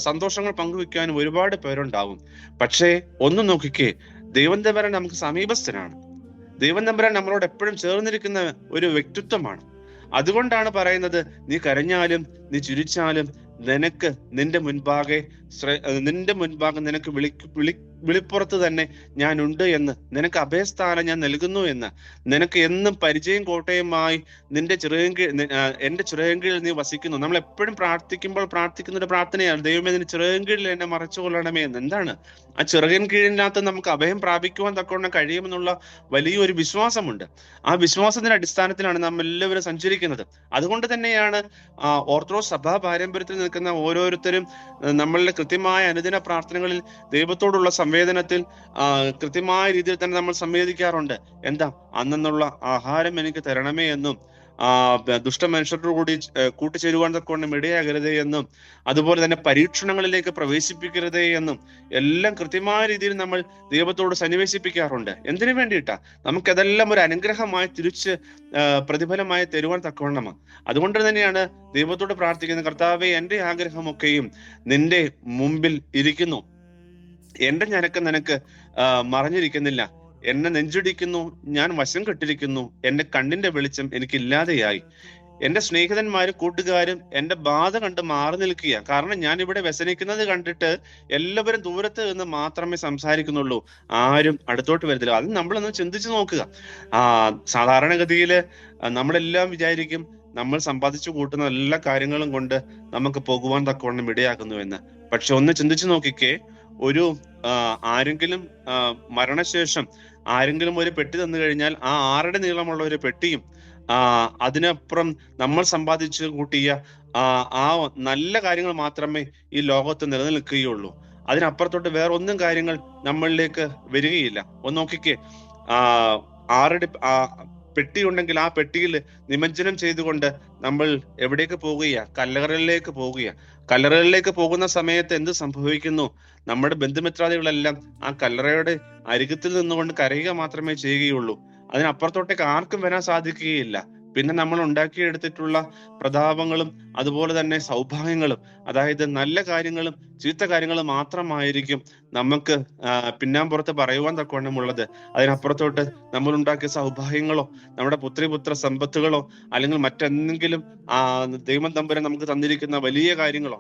സന്തോഷങ്ങൾ പങ്കുവെക്കാനും ഒരുപാട് പേരുണ്ടാവും. പക്ഷേ ഒന്ന് നോക്കിക്കേ, ദൈവം തമ്പുരാൻ നമുക്ക് സമീപസ്ഥനാണ്. ദൈവം തമ്പുരാൻ നമ്മളോട് എപ്പോഴും ചേർന്നിരിക്കുന്ന ഒരു വ്യക്തിത്വമാണ്. അതുകൊണ്ടാണ് പറയുന്നത്, നീ കരഞ്ഞാലും നീ ചിരിച്ചാലും നിനക്ക് നിന്റെ മുൻപാകെ നിനക്ക് വിളിപ്പുറത്ത് തന്നെ ഞാൻ ഉണ്ട് എന്ന്, നിനക്ക് അഭയസ്ഥാനം ഞാൻ നൽകുന്നു എന്ന്, നിനക്ക് എന്നും പരിചയം കോട്ടയുമായി എന്റെ ചിറകൻകീഴിൽ നീ വസിക്കുന്നു. നമ്മൾ എപ്പോഴും പ്രാർത്ഥിക്കുന്ന ഒരു പ്രാർത്ഥനയാണ്, ദൈവമേ നിന്റെ ചിറകൻകീഴിൽ എന്നെ മറച്ചുകൊള്ളണമേ എന്ന്. എന്താണ് ആ ചിറകൻ കീഴിനകത്ത് നമുക്ക് അഭയം പ്രാപിക്കുവാൻ തക്കവണ്ണം കഴിയുമെന്നുള്ള വലിയൊരു വിശ്വാസമുണ്ട്. ആ വിശ്വാസത്തിന്റെ അടിസ്ഥാനത്തിലാണ് നാം എല്ലാവരും സഞ്ചരിക്കുന്നത്. അതുകൊണ്ട് തന്നെയാണ് ഓർത്തഡോക്സ് സഭാ പാരമ്പര്യത്തിൽ നിൽക്കുന്ന ഓരോരുത്തരും നമ്മളുടെ കൃത്യമായ അനുദിന പ്രാർത്ഥനകളിൽ ദൈവത്തോടുള്ള സംവേദനത്തിൽ കൃത്യമായ രീതിയിൽ തന്നെ നമ്മൾ സംവേദിക്കാറുണ്ട്. എന്താ, അന്നുള്ള ആഹാരം എനിക്ക് തരണമേ എന്നും, ദുഷ്ടമനുഷ്യരോട് കൂടി കൂട്ടിച്ചേരുവാൻ തക്കവണ്ണം ഇടയാകരുതേ എന്നും, അതുപോലെ തന്നെ പരീക്ഷണങ്ങളിലേക്ക് പ്രവേശിപ്പിക്കരുതേ എന്നും എല്ലാം കൃത്യമായ രീതിയിൽ നമ്മൾ ദൈവത്തോട് സന്നിവേശിപ്പിക്കാറുണ്ട്. എന്തിനു വേണ്ടിയിട്ടാ? നമുക്കതെല്ലാം ഒരു അനുഗ്രഹമായി തിരിച്ച് പ്രതിഫലമായി തരുവാൻ തക്കവണ്ണമാണ്. അതുകൊണ്ട് തന്നെയാണ് ദൈവത്തോട് പ്രാർത്ഥിക്കുന്നത്, കർത്താവേ, എന്റെ ആഗ്രഹമൊക്കെയും നിന്റെ മുമ്പിൽ ഇരിക്കുന്നു, എന്റെ ഞരക്കം നിനക്ക് മറഞ്ഞിരിക്കുന്നില്ല, എന്നെ നെഞ്ചിടിക്കുന്നു, ഞാൻ വശം കെട്ടിരിക്കുന്നു, എന്റെ കണ്ണിന്റെ വെളിച്ചം എനിക്കില്ലാതെയായി. എന്റെ സ്നേഹിതന്മാരും കൂട്ടുകാരും എന്റെ ബാധ കണ്ട് മാറി നിൽക്കുക. കാരണം ഞാൻ ഇവിടെ വ്യസനിക്കുന്നത് കണ്ടിട്ട് എല്ലാവരും ദൂരത്ത് നിന്ന് മാത്രമേ സംസാരിക്കുന്നുള്ളൂ, ആരും അടുത്തോട്ട് വരുന്നില്ല. അത് നമ്മളൊന്ന് ചിന്തിച്ചു നോക്കുക. സാധാരണഗതിയില് നമ്മളെല്ലാം വിചാരിക്കും നമ്മൾ സമ്പാദിച്ചു കൂട്ടുന്ന എല്ലാ കാര്യങ്ങളും കൊണ്ട് നമുക്ക് പോകുവാൻ തക്കവണ്ണം ഇടയാക്കുന്നു എന്ന്. പക്ഷെ ഒന്ന് ചിന്തിച്ചു നോക്കിക്കേ, ഒരു ആരെങ്കിലും മരണശേഷം ആരെങ്കിലും ഒരു പെട്ടി തന്നു കഴിഞ്ഞാൽ ആ 6 അടി നീളമുള്ള ഒരു പെട്ടിയും അതിനപ്പുറം നമ്മൾ സമ്പാദിച്ചു കൂട്ടിയ ആ നല്ല കാര്യങ്ങൾ മാത്രമേ ഈ ലോകത്ത് നിലനിൽക്കുകയുള്ളൂ. അതിനപ്പുറത്തോട്ട് വേറെ ഒന്നും കാര്യങ്ങൾ നമ്മളിലേക്ക് വരികയില്ല. ഒന്ന് നോക്കിക്കേ, 6 അടി പെട്ടി ഉണ്ടെങ്കിൽ ആ പെട്ടിയിൽ നിമജ്ജനം ചെയ്തുകൊണ്ട് നമ്മൾ എവിടേക്ക് പോകുക? കല്ലറകളിലേക്ക് പോകുക. കല്ലറകളിലേക്ക് പോകുന്ന സമയത്ത് എന്ത് സംഭവിക്കുന്നു? നമ്മുടെ ബന്ധുമിത്രാദികളെല്ലാം ആ കല്ലറയുടെ അരികത്തിൽ നിന്നുകൊണ്ട് കരയുക മാത്രമേ ചെയ്യുകയുള്ളൂ. അതിനപ്പുറത്തോട്ടേക്ക് ആർക്കും വരാൻ സാധിക്കുകയില്ല. പിന്നെ നമ്മൾ ഉണ്ടാക്കിയെടുത്തിട്ടുള്ള പ്രതാപങ്ങളും അതുപോലെ തന്നെ സൗഭാഗ്യങ്ങളും, അതായത് നല്ല കാര്യങ്ങളും ചീത്ത കാര്യങ്ങളും മാത്രമായിരിക്കും നമുക്ക് പിന്നാമ്പുറത്ത് പറയുവാൻ തക്കവണ്ണമുള്ളത്. അതിനപ്പുറത്തോട്ട് നമ്മൾ ഉണ്ടാക്കിയ സൗഭാഗ്യങ്ങളോ നമ്മുടെ പുത്രിപുത്ര സമ്പത്തുകളോ അല്ലെങ്കിൽ മറ്റെന്തെങ്കിലും ദൈവം തമ്പുരാൻ നമുക്ക് തന്നിരിക്കുന്ന വലിയ കാര്യങ്ങളോ,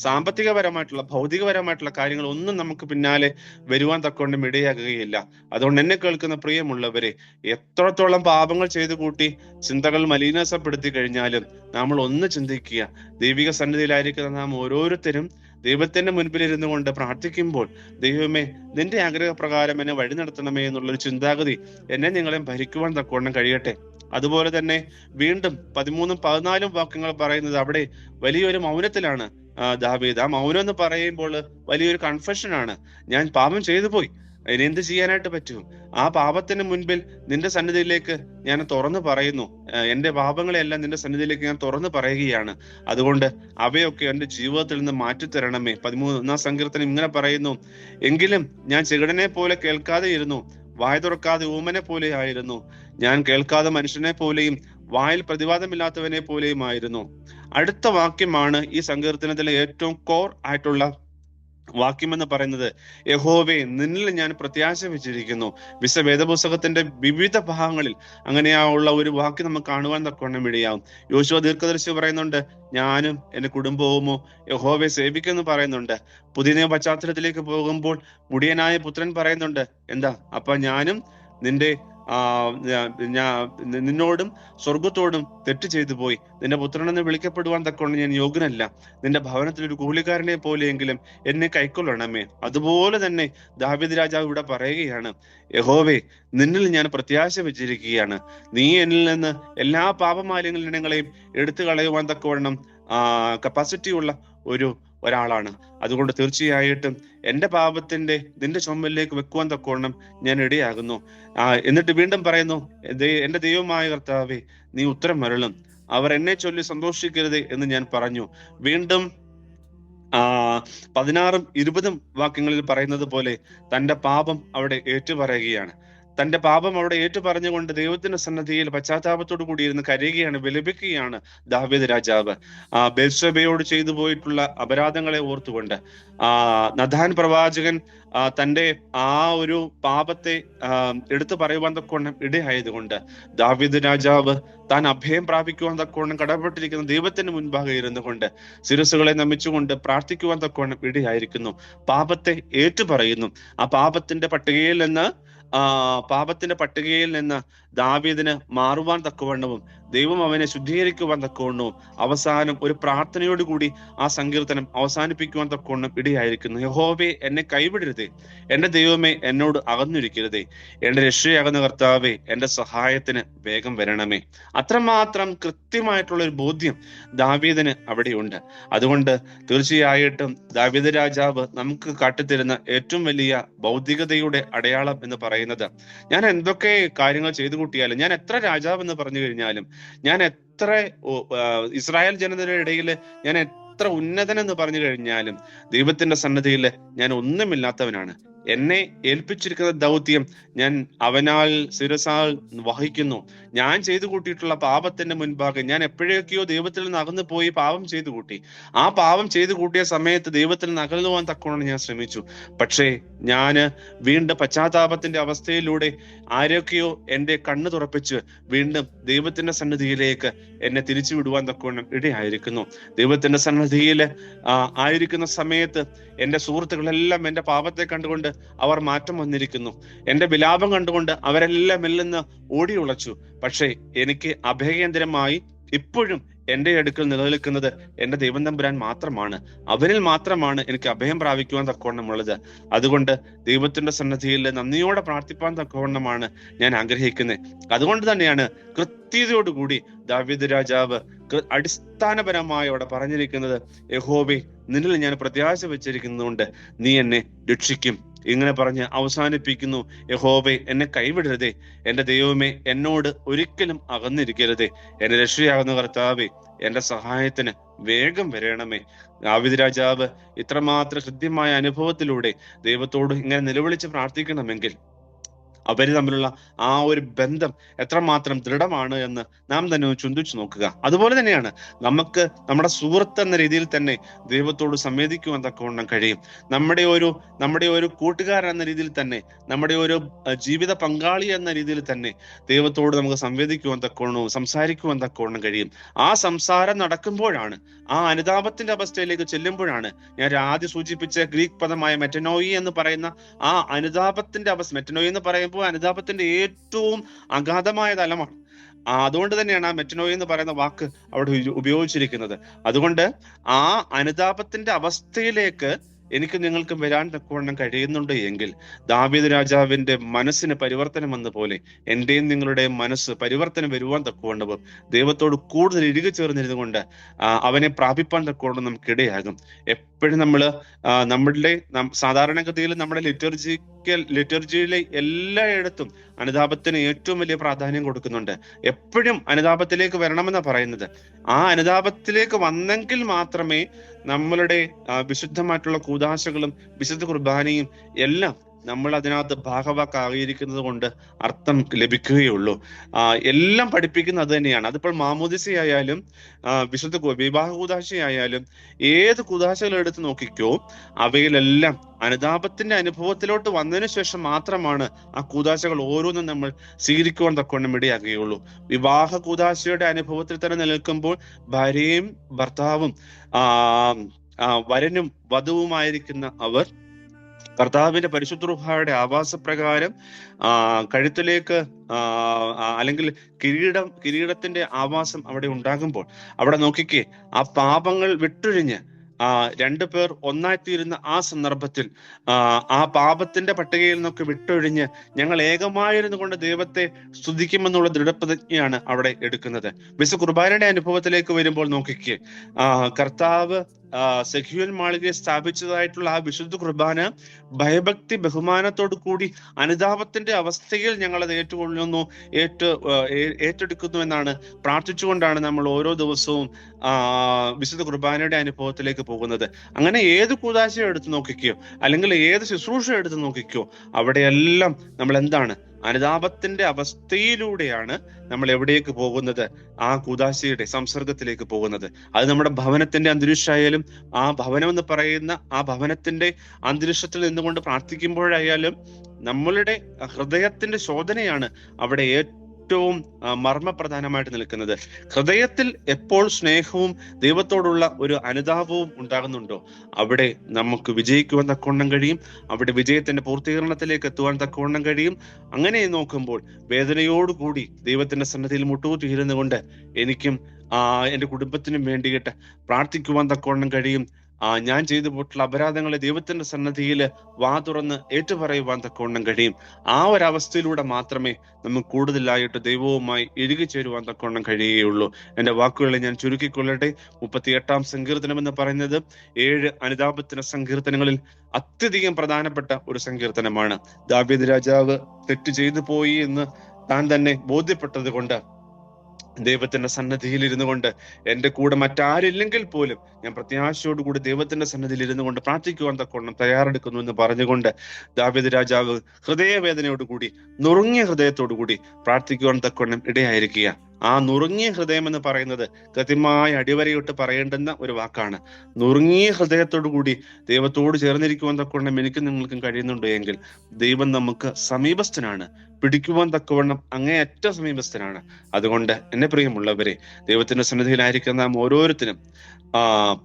സാമ്പത്തികപരമായിട്ടുള്ള ഭൗതികപരമായിട്ടുള്ള കാര്യങ്ങൾ ഒന്നും നമുക്ക് പിന്നാലെ വരുവാൻ തക്കവണ്ണം ഇടയാകുകയില്ല. അതുകൊണ്ട് എന്നെ കേൾക്കുന്ന പ്രിയമുള്ളവരെ, എത്രത്തോളം പാപങ്ങൾ ചെയ്തു കൂട്ടി ചിന്തകൾ മലിനസപ്പെടുത്തി കഴിഞ്ഞാലും നമ്മൾ ഒന്ന് ചിന്തിക്കുക, ദൈവിക സന്നിധിയിലായിരിക്കുന്ന നാം ഓരോരുത്തരും ദൈവത്തിന്റെ മുൻപിൽ ഇരുന്നു കൊണ്ട് പ്രാർത്ഥിക്കുമ്പോൾ, ദൈവമേ നിന്റെ ആഗ്രഹപ്രകാരം എന്നെ വഴി നടത്തണമേ എന്നുള്ളൊരു ചിന്താഗതി എന്നെ നിങ്ങളെയും ഭരിക്കുവാൻ തക്കവണ്ണം കഴിയട്ടെ. അതുപോലെ തന്നെ വീണ്ടും 13ഉം 14ഉം വാക്യങ്ങൾ പറയുന്നത് അവിടെ വലിയൊരു മൗനത്തിലാണ് ദാവീദ്. ആ മൗനം എന്ന് പറയുമ്പോൾ വലിയൊരു കൺഫെഷനാണ്. ഞാൻ പാപം ചെയ്തു പോയി, ഇനി എന്ത് ചെയ്യാനായിട്ട് പറ്റും? ആ പാപത്തിന് മുൻപിൽ നിന്റെ സന്നിധിയിലേക്ക് ഞാൻ തുറന്നു പറയുന്നു. എന്റെ പാപങ്ങളെല്ലാം നിന്റെ സന്നിധിയിലേക്ക് ഞാൻ തുറന്നു പറയുകയാണ്. അതുകൊണ്ട് അവയൊക്കെ എന്റെ ജീവിതത്തിൽ നിന്ന് മാറ്റിത്തരണമേ. 13-ാം സങ്കീർത്തനം ഇങ്ങനെ പറയുന്നു, എങ്കിലും ഞാൻ ചെകിടനെ പോലെ കേൾക്കാതെ ഇരുന്നു, വായ തുറക്കാതെ ഊമനെ പോലെ ആയിരുന്നു. ഞാൻ കേൾക്കാതെ മനുഷ്യനെ പോലെയും വായിൽ പ്രതിവാദമില്ലാത്തവനെ പോലെയുമായിരുന്നു. അടുത്ത വാക്യമാണ് ഈ സങ്കീർത്തനത്തിലെ ഏറ്റവും കോർ ആയിട്ടുള്ള വാക്യം എന്ന് പറയുന്നത്. യഹോവേ നിന്നിൽ ഞാൻ പ്രത്യാശ വെച്ചിരിക്കുന്നു. വേദപുസ്തകത്തിന്റെ വിവിധ ഭാഗങ്ങളിൽ അങ്ങനെയുള്ള ഒരു വാക്യം നമുക്ക് കാണുവാൻ തക്കവണ്ണം ഇടയാവും. യോശുവ ദീർഘദർശി പറയുന്നുണ്ട്, ഞാനും എന്റെ കുടുംബവുമോ യഹോവയെ സേവിക്കുമെന്ന് പറയുന്നുണ്ട്. പുതിയ നിയമ പശ്ചാത്തലത്തിലേക്ക് പോകുമ്പോൾ മുടിയനായ പുത്രൻ പറയുന്നുണ്ട്, എന്താ അപ്പൊ ഞാനും നിന്നോടും സ്വർഗത്തോടും തെറ്റ് ചെയ്തു പോയി, നിന്റെ പുത്രനെന്ന് വിളിക്കപ്പെടുവാൻ തക്കവണ്ണം ഞാൻ യോഗ്യനല്ല. നിന്റെ ഭവനത്തിൽ ഒരു കൂലിക്കാരനെ പോലെയെങ്കിലും എന്നെ കൈക്കൊള്ളണമേ. അതുപോലെ തന്നെ ദാവീദ് രാജാവ് ഇവിടെ പറയുകയാണ്, യഹോവേ നിന്നിൽ ഞാൻ പ്രത്യാശ വെച്ചിരിക്കുകയാണ്. നീ എന്നിൽ നിന്ന് എല്ലാ പാപമാലിന്യങ്ങളെയും എടുത്തു കളയുവാൻ തക്കവണ്ണം കപ്പാസിറ്റി ഉള്ള ഒരാളാണ്. അതുകൊണ്ട് തീർച്ചയായിട്ടും എന്റെ പാപത്തിന്റെ നിന്റെ ചുമലിലേക്ക് വെക്കുവാൻ തക്കവണ്ണം ഞാൻ ഇടയാകുന്നു. എന്നിട്ട് വീണ്ടും പറയുന്നു, എന്റെ ദൈവമായ കർത്താവേ നീ ഉത്തരം മരളും, അവർ എന്നെ ചൊല്ലി സന്തോഷിക്കരുത് എന്ന് ഞാൻ പറഞ്ഞു. വീണ്ടും 16ഉം 20ഉം വാക്യങ്ങളിൽ പറയുന്നത് പോലെ തന്റെ പാപം അവിടെ ഏറ്റുപറയുകയാണ്. തന്റെ പാപം അവിടെ ഏറ്റുപറഞ്ഞുകൊണ്ട് ദൈവത്തിന്റെ സന്നദ്ധിയിൽ പശ്ചാത്താപത്തോടു കൂടി ഇരുന്ന് കരയുകയാണ്, വിലപിക്കുകയാണ് ദാവീദ് രാജാവ്. ബത്ശേബയോട് ചെയ്തു പോയിട്ടുള്ള അപരാധങ്ങളെ ഓർത്തുകൊണ്ട് നഥാൻ പ്രവാചകൻ തന്റെ ആ ഒരു പാപത്തെ എടുത്തു പറയുവാൻ തക്കവണ്ണം ഇടയായതുകൊണ്ട് ദാവീദ് രാജാവ് താൻ അഭയം പ്രാപിക്കുവാൻ തക്കവണ്ണം കടപ്പെട്ടിരിക്കുന്ന ദൈവത്തിന് മുൻപാകെ ഇരുന്നു കൊണ്ട് ശിരസുകളെ നമിച്ചുകൊണ്ട് പ്രാർത്ഥിക്കുവാൻ തക്കവണ്ണം ഇടയായിരിക്കുന്നു. പാപത്തെ ഏറ്റുപറയുന്നു. ആ പാപത്തിന്റെ പട്ടികയിൽ നിന്ന് ദാവീദിന് മാറുവാൻ തക്കവണ്ണവും ദൈവം അവനെ ശുദ്ധീകരിക്കുവാൻ തക്കവണ്ണവും അവസാനം ഒരു പ്രാർത്ഥനയോടുകൂടി ആ സങ്കീർത്തനം അവസാനിപ്പിക്കുവാൻ തക്കവണ്ണം ഇടയായിരിക്കുന്നു. യഹോവേ എന്നെ കൈവിടരുതേ, എന്റെ ദൈവമേ എന്നോട് അകന്നിരിക്കരുതേ, എന്റെ രക്ഷയാകുന്ന കർത്താവേ എന്റെ സഹായത്തിന് വേഗം വരണമേ. അത്രമാത്രം കൃത്യമായിട്ടുള്ള ഒരു ബോധ്യം ദാവീദിന് അവിടെയുണ്ട്. അതുകൊണ്ട് തീർച്ചയായിട്ടും ദാവീദ് രാജാവ് നമുക്ക് കാട്ടിത്തരുന്ന ഏറ്റവും വലിയ ഭൗതികതയുടെ അടയാളം എന്ന് പറയുന്നത്, ഞാൻ എന്തൊക്കെ കാര്യങ്ങൾ ചെയ്തു കൂട്ടിയാലും, ഞാൻ എത്ര രാജാവ് എന്ന് പറഞ്ഞു കഴിഞ്ഞാലും, ഞാൻ എത്ര ഇസ്രായേൽ ജനതയുടെ ഇടയിൽ ഞാൻ എത്ര ഉന്നതൻ എന്ന് പറഞ്ഞു കഴിഞ്ഞാലും, ദൈവത്തിന്റെ സന്നദ്ധിയിൽ ഞാൻ ഒന്നുമില്ലാത്തവനാണ്. എന്നെ ഏൽപ്പിച്ചിരിക്കുന്ന ദൗത്യം ഞാൻ അവനാൽ ശിരസാൽ വഹിക്കുന്നു. ഞാൻ ചെയ്തു കൂട്ടിയിട്ടുള്ള പാപത്തിന്റെ മുൻപാകെ ഞാൻ എപ്പോഴൊക്കെയോ ദൈവത്തിൽ നിന്ന് അകന്നു പോയി പാപം ചെയ്തു കൂട്ടി. ആ പാപം ചെയ്തു കൂട്ടിയ സമയത്ത് ദൈവത്തിൽ നിന്ന് അകന്നു പോകാൻ തക്കവണ്ണം ഞാൻ ശ്രമിച്ചു. പക്ഷേ ഞാന് വീണ്ടും പശ്ചാത്താപത്തിന്റെ അവസ്ഥയിലൂടെ ആരൊക്കെയോ എന്റെ കണ്ണ് തുറപ്പിച്ച് വീണ്ടും ദൈവത്തിന്റെ സന്നിധിയിലേക്ക് എന്നെ തിരിച്ചു വിടുവാൻ തക്കവണ്ണം ഇടയായിരിക്കുന്നു. ദൈവത്തിന്റെ സന്നിധിയിൽ ആയിരിക്കുന്ന സമയത്ത് എന്റെ സുഹൃത്തുക്കളെല്ലാം എന്റെ പാപത്തെ കണ്ടുകൊണ്ട് അവർ മാറ്റം വന്നിരിക്കുന്നു. എന്റെ വിലാപം കണ്ടുകൊണ്ട് അവരെല്ലാം എല്ലെന്ന് ഓടി ഉളച്ചു. പക്ഷേ എനിക്ക് അഭയകേന്ദ്രമായി ഇപ്പോഴും എന്റെ അടുക്കൽ നിലനിൽക്കുന്നത് എന്റെ ദൈവം തമ്പുരാൻ മാത്രമാണ്. അവനിൽ മാത്രമാണ് എനിക്ക് അഭയം പ്രാപിക്കുവാൻ തക്കവണ്ണമുള്ളത്. അതുകൊണ്ട് ദൈവത്തിന്റെ സന്നദ്ധിയിൽ നന്ദിയോടെ പ്രാർത്ഥിപ്പാൻ തക്കവണ്ണമാണ് ഞാൻ ആഗ്രഹിക്കുന്നത്. അതുകൊണ്ട് തന്നെയാണ് കൃത്യതയോടുകൂടി ദാവീദ് രാജാവ് അടിസ്ഥാനപരമായി അവിടെ പറഞ്ഞിരിക്കുന്നത്, യഹോവേ, നിന്നിൽ ഞാൻ പ്രത്യാശ വെച്ചിരിക്കുന്നതുകൊണ്ട് നീ എന്നെ രക്ഷിക്കും. ഇങ്ങനെ പറഞ്ഞ് അവസാനിപ്പിക്കുന്നു, യഹോവേ, എന്നെ കൈവിടരുതേ, എന്റെ ദൈവമേ, എന്നോട് ഒരിക്കലും അകന്നിരിക്കരുതേ, എന്റെ രക്ഷയാകുന്ന കർത്താവേ, എന്റെ സഹായത്തിന് വേഗം വരണമേ. ദാവീദ് രാജാവ് ഇത്രമാത്രം ഹൃദ്യമായ അനുഭവത്തിലൂടെ ദൈവത്തോട് ഇങ്ങനെ നിലവിളിച്ച് പ്രാർത്ഥിക്കണമെങ്കിൽ അവര് തമ്മിലുള്ള ആ ഒരു ബന്ധം എത്രമാത്രം ദൃഢമാണ് എന്ന് നാം തന്നെ ഒന്ന് ചിന്തിച്ചു നോക്കുക. അതുപോലെ തന്നെയാണ് നമുക്ക് നമ്മുടെ സുഹൃത്ത് എന്ന രീതിയിൽ തന്നെ ദൈവത്തോട് സംവേദിക്കുവാൻ തക്കവണ്ണം കഴിയും. നമ്മുടെ ഒരു കൂട്ടുകാരൻ എന്ന രീതിയിൽ തന്നെ, നമ്മുടെ ഒരു ജീവിത പങ്കാളി എന്ന രീതിയിൽ തന്നെ ദൈവത്തോട് നമുക്ക് സംവേദിക്കുവാൻ തക്കവണ്ണവും സംസാരിക്കുവാൻ തക്കവണ്ണം കഴിയും. ആ സംസാരം നടക്കുമ്പോഴാണ്, ആ അനുതാപത്തിന്റെ അവസ്ഥയിലേക്ക് ചെല്ലുമ്പോഴാണ് ഞാൻ ആദ്യം സൂചിപ്പിച്ച ഗ്രീക്ക് പദമായ മെറ്റനോയി എന്ന് പറയുന്ന ആ അനുതാപത്തിന്റെ അവസ്ഥ. മെറ്റനോയി എന്ന് പറയുമ്പോൾ അനുതാപത്തിന്റെ ഏറ്റവും അഗാധമായ തലമാണ്. അതുകൊണ്ട് തന്നെയാണ് ആ മെറ്റനോയി എന്ന് പറയുന്ന വാക്ക് അവിടെ ഉപയോഗിച്ചിരിക്കുന്നത്. അതുകൊണ്ട് ആ അനുതാപത്തിന്റെ അവസ്ഥയിലേക്ക് എനിക്ക് നിങ്ങൾക്കും വരാൻ തക്കവണ്ണം കഴിയുന്നുണ്ട് എങ്കിൽ ദാവീദ് രാജാവിന്റെ മനസ്സിന് പരിവർത്തനം വന്ന പോലെ എന്റെയും നിങ്ങളുടെയും മനസ്സ് പരിവർത്തനം വരുവാൻ തക്കവണ്ണവും ദൈവത്തോട് കൂടുതൽ ഇഴുകി ചേർന്നിരുന്നുകൊണ്ട് അവനെ പ്രാപിപ്പാൻ തക്കവണ്ണം നമുക്കിടയാകും. എപ്പോഴും നമ്മളുടെ സാധാരണഗതിയിൽ നമ്മുടെ ലിറ്റർജിയിലെ എല്ലായിടത്തും അനുതാപത്തിന് ഏറ്റവും വലിയ പ്രാധാന്യം കൊടുക്കുന്നുണ്ട്. എപ്പോഴും അനുതാപത്തിലേക്ക് വരണമെന്നാണ് പറയുന്നത്. ആ അനുതാപത്തിലേക്ക് വന്നെങ്കിൽ മാത്രമേ നമ്മളുടെ വിശുദ്ധമായിട്ടുള്ള കൂദാശകളും വിശുദ്ധ കുർബാനയും എല്ലാം നമ്മൾ അതിനകത്ത് ഭാഗവാക്കായിരിക്കുന്നത് കൊണ്ട് അർത്ഥം ലഭിക്കുകയുള്ളൂ. എല്ലാം പഠിപ്പിക്കുന്നത് അത് തന്നെയാണ്. അതിപ്പോൾ മാമോദിസയായാലും വിശുദ്ധ വിവാഹ കൂദാശയായാലും ഏത് കൂദാശകൾ എടുത്ത് നോക്കിക്കോ, അവയിലെല്ലാം അനുതാപത്തിന്റെ അനുഭവത്തിലോട്ട് വന്നതിന് ശേഷം മാത്രമാണ് ആ കൂദാശകൾ ഓരോന്നും നമ്മൾ സ്വീകരിക്കുവാൻ തക്കവണ്ണം ഇടയാകുകയുള്ളൂ. വിവാഹ കൂദാശയുടെ അനുഭവത്തിൽ തന്നെ നിൽക്കുമ്പോൾ ഭാര്യയും ഭർത്താവും വരനും വധുവുമായിരിക്കുന്ന അവർ കർത്താവിന്റെ പരിശുദ്ധ റൂഹായുടെ ആവാസപ്രകാരം കഴുത്തിലേക്ക് അല്ലെങ്കിൽ കിരീടത്തിന്റെ ആവാസം അവിടെ ഉണ്ടാകുമ്പോൾ അവിടെ നോക്കിക്കേ, ആ പാപങ്ങൾ വിട്ടൊഴിഞ്ഞ് രണ്ടുപേർ ഒന്നായിത്തീരുന്ന ആ സന്ദർഭത്തിൽ ആ പാപത്തിന്റെ പട്ടികയിൽ നിന്നൊക്കെ വിട്ടൊഴിഞ്ഞ് ഞങ്ങൾ ഏകമായിരുന്നു കൊണ്ട് ദൈവത്തെ സ്തുതിക്കുമെന്നുള്ള ദൃഢപ്രതിജ്ഞയാണ് അവിടെ എടുക്കുന്നത്. വിശുദ്ധ കുർബാനയുടെ അനുഭവത്തിലേക്ക് വരുമ്പോൾ നോക്കിക്കേ, കർത്താവ് സെഖ്യുവൽ മാളികയെ സ്ഥാപിച്ചതായിട്ടുള്ള ആ വിശുദ്ധ കുർബാന ഭയഭക്തി ബഹുമാനത്തോടു കൂടി അനുതാപത്തിന്റെ അവസ്ഥയിൽ ഞങ്ങളത് ഏറ്റെടുക്കുന്നു എന്നാണ് പ്രാർത്ഥിച്ചുകൊണ്ടാണ് നമ്മൾ ഓരോ ദിവസവും വിശുദ്ധ കുർബാനയുടെ അനുഭവത്തിലേക്ക് പോകുന്നത്. അങ്ങനെ ഏത് കൂദാശ എടുത്ത് നോക്കിക്കോ, അല്ലെങ്കിൽ ഏത് ശുശ്രൂഷ എടുത്ത് നോക്കിക്കോ, അവിടെയെല്ലാം നമ്മൾ എന്താണ്, അനുതാപത്തിന്റെ അവസ്ഥയിലൂടെയാണ് നമ്മൾ എവിടേക്ക് പോകുന്നത്, ആ കൂദാശയുടെ സംസർഗത്തിലേക്ക് പോകുന്നത്. അത് നമ്മുടെ ഭവനത്തിന്റെ അന്തരീക്ഷമായാലും, ആ ഭവനം എന്ന് പറയുന്ന ആ ഭവനത്തിന്റെ അന്തരീക്ഷത്തിൽ നിന്നുകൊണ്ട് പ്രാർത്ഥിക്കുമ്പോഴായാലും നമ്മളുടെ ഹൃദയത്തിന്റെ ശോധനയാണ് അവിടെ ഏറ്റവും മർമ്മപ്രധാനമായിട്ട് നിൽക്കുന്നത്. ഹൃദയത്തിൽ എപ്പോൾ സ്നേഹവും ദൈവത്തോടുള്ള ഒരു അനുതാപവും ഉണ്ടാകുന്നുണ്ടോ അവിടെ നമുക്ക് വിജയിക്കുവാൻ തക്കവണ്ണം കഴിയും. അവിടെ വിജയത്തിന്റെ പൂർത്തീകരണത്തിലേക്ക് എത്തുവാൻ തക്കവണ്ണം കഴിയും. അങ്ങനെ നോക്കുമ്പോൾ വേദനയോടുകൂടി ദൈവത്തിന്റെ സന്നിധിയിൽ മുട്ടുകുത്തിയിരുന്നു കൊണ്ട് എനിക്കും എന്റെ കുടുംബത്തിനും വേണ്ടിയിട്ട് പ്രാർത്ഥിക്കുവാൻ തക്കവണ്ണം കഴിയും. ഞാൻ ചെയ്തു പോയിട്ടുള്ള അപരാധങ്ങളെ ദൈവത്തിന്റെ സന്നദ്ധിയിൽ വാ തുറന്ന് ഏറ്റുപറയുവാൻ തക്കവണ്ണം കഴിയും. ആ ഒരവസ്ഥയിലൂടെ മാത്രമേ നമുക്ക് കൂടുതലായിട്ട് ദൈവവുമായി ഇഴുകിച്ചേരുവാൻ തക്കവണ്ണം കഴിയുകയുള്ളൂ. എന്റെ വാക്കുകളെ ഞാൻ ചുരുക്കിക്കൊള്ളട്ടെ. 38-ാം സങ്കീർത്തനം എന്ന് പറയുന്നത് 7 അനുതാപത്തിന്റെ സങ്കീർത്തനങ്ങളിൽ അത്യധികം പ്രധാനപ്പെട്ട ഒരു സങ്കീർത്തനമാണ്. ദാവീദ് രാജാവ് തെറ്റ് ചെയ്തു പോയി എന്ന് താൻ തന്നെ ബോധ്യപ്പെട്ടത് കൊണ്ട് ദൈവത്തിന്റെ സന്നദ്ധിയിൽ ഇരുന്നു കൊണ്ട് എന്റെ കൂടെ മറ്റാരില്ലെങ്കിൽ പോലും ഞാൻ പ്രത്യാശയോടുകൂടി ദൈവത്തിന്റെ സന്നദ്ധിയിൽ ഇരുന്നു കൊണ്ട് പ്രാർത്ഥിക്കുവാൻ തക്കവണ്ണം തയ്യാറെടുക്കുന്നു എന്ന് പറഞ്ഞുകൊണ്ട് ദാവീദ് രാജാവ് ഹൃദയവേദനയോടുകൂടി നുറുങ്ങിയ ഹൃദയത്തോടുകൂടി പ്രാർത്ഥിക്കുവാൻ തക്കവണ്ണം ഇടയായിരിക്കുക. ആ നുറുങ്ങിയ ഹൃദയം എന്ന് പറയുന്നത് കൃത്യമായ അടിവരയിട്ട് പറയേണ്ടുന്ന ഒരു വാക്കാണ്. നുറുങ്ങിയ ഹൃദയത്തോടു കൂടി ദൈവത്തോട് ചേർന്നിരിക്കുവാൻ തക്കവണ്ണം എനിക്കും നിങ്ങൾക്കും കഴിയുന്നുണ്ട് എങ്കിൽ ദൈവം നമുക്ക് സമീപസ്ഥനാണ്, പിടിക്കുവാൻ തക്കവണ്ണം അങ്ങേയറ്റ സമീപസ്ഥനാണ്. അതുകൊണ്ട് എന്നെ പ്രിയമുള്ളവരെ, ദൈവത്തിന്റെ സന്നിധിയിലായിരിക്കുന്ന നാം ഓരോരുത്തരും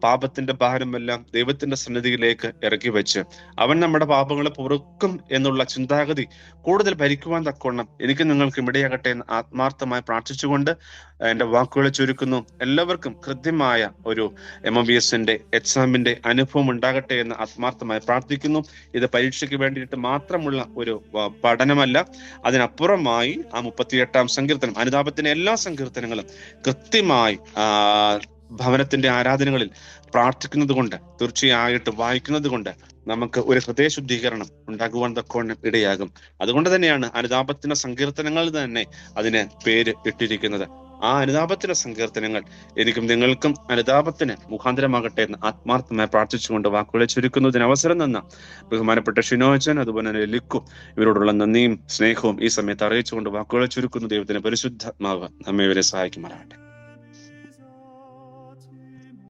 പാപത്തിന്റെ ഭാരമെല്ലാം ദൈവത്തിന്റെ സന്നിധിയിലേക്ക് ഇറക്കി വെച്ച് അവൻ നമ്മുടെ പാപങ്ങളെ പൊറുക്കും എന്നുള്ള ചിന്താഗതി കൂടുതൽ ഭരിക്കുവാൻ തക്കവണ്ണം എനിക്ക് നിങ്ങൾക്ക് ഇടയാകട്ടെ എന്ന് ആത്മാർത്ഥമായി പ്രാർത്ഥിച്ചുകൊണ്ട് എന്റെ വാക്കുകളെ ചുരുക്കുന്നു. എല്ലാവർക്കും കൃത്യമായ ഒരു MBBSന്റെ എക്സാമിന്റെ അനുഭവം ഉണ്ടാകട്ടെ എന്ന് ആത്മാർത്ഥമായി പ്രാർത്ഥിക്കുന്നു. ഇത് പരീക്ഷയ്ക്ക് വേണ്ടിയിട്ട് മാത്രമുള്ള ഒരു പഠനമല്ല, അതിനപ്പുറമായി ആ 38-ാം സങ്കീർത്തനം, അനുതാപത്തിന്റെ എല്ലാ സങ്കീർത്തനങ്ങളും കൃത്യമായി ഭവനത്തിന്റെ ആരാധനകളിൽ പ്രാർത്ഥിക്കുന്നത് കൊണ്ട്, തീർച്ചയായിട്ടും വായിക്കുന്നത് കൊണ്ട് നമുക്ക് ഒരു ഹൃദയശുദ്ധീകരണം ഉണ്ടാകുവാൻ തക്കവണ്ണം ഇടയാകും. അതുകൊണ്ട് തന്നെയാണ് അനുതാപത്തിന്റെ സങ്കീർത്തനങ്ങൾ തന്നെ അതിന് പേര് ഇട്ടിരിക്കുന്നത്. ആ അനുതാപത്തിന്റെ സങ്കീർത്തനങ്ങൾ എനിക്കും നിങ്ങൾക്കും അനുതാപത്തിന് മുഖാന്തരമാകട്ടെ എന്ന് ആത്മാർത്ഥമായി പ്രാർത്ഥിച്ചുകൊണ്ട് വാക്കുകളെ ചുരുക്കുന്നതിന് അവസരം തന്ന ബഹുമാനപ്പെട്ട ഷിനോജൻ, അതുപോലെ തന്നെ ലിക്കു, ഇവരോടുള്ള നന്ദിയും സ്നേഹവും ഈ സമയത്ത് അറിയിച്ചുകൊണ്ട് വാക്കുകളെ ചുരുക്കുന്നു. ദൈവത്തിന്റെ പരിശുദ്ധാത്മാവ് നമ്മെ ഇവരെ സഹായിക്കുമാറാകട്ടെ.